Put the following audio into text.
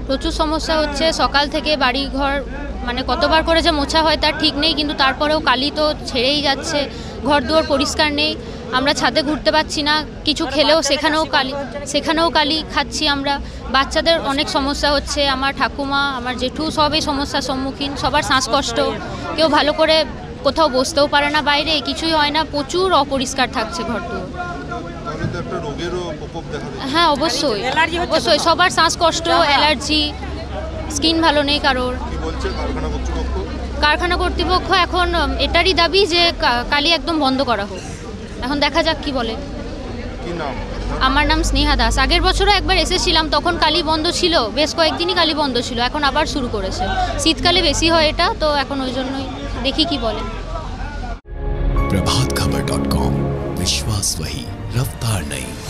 প্রচুর সমস্যা হচ্ছে। সকাল থেকে বাড়ি ঘর মানে কতবার করে যে মোছা হয় তার ঠিক নেই, কিন্তু তারপরেও কালি তো ছেড়েই যাচ্ছে, ঘর দুয়ার পরিষ্কার নেই, আমরা ছাদে ঘুরতে পারছি না, কিছু খেলেও সেখানেও কালি খাচ্ছি আমরা। বাচ্চাদের অনেক সমস্যা হচ্ছে, আমার ঠাকুমা আমার জেঠু সবই সমস্যার সম্মুখীন, সবার শ্বাসকষ্ট, কেউ ভালো করে কোথাও বসতেও পারে না, বাইরে কিছুই হয় না, প্রচুর অপরিষ্কার থাকছে ঘর দুয়ার। হ্যাঁ অবশ্যই অবশ্যই, সবার শ্বাসকষ্ট, অ্যালার্জি, স্কিন ভালো নেই কারোর। কারখানা কর্তৃপক্ষ এখন এটারই দাবি যে কালি একদম বন্ধ করা হোক, এখন দেখা যাক কি বলে। আমার নাম স্নেহা দাস। আগের বছরও একবার এসেছিলাম, তখন কালি বন্ধ ছিল, বেশ কয়েকদিনই কালি বন্ধ ছিল, এখন আবার শুরু করেছে। শীতকালে বেশি হয় এটা, তো এখন ওই জন্যই দেখি কি বলে। प्रभातखबर.com, विश्वास वही, रफ्तार नहीं।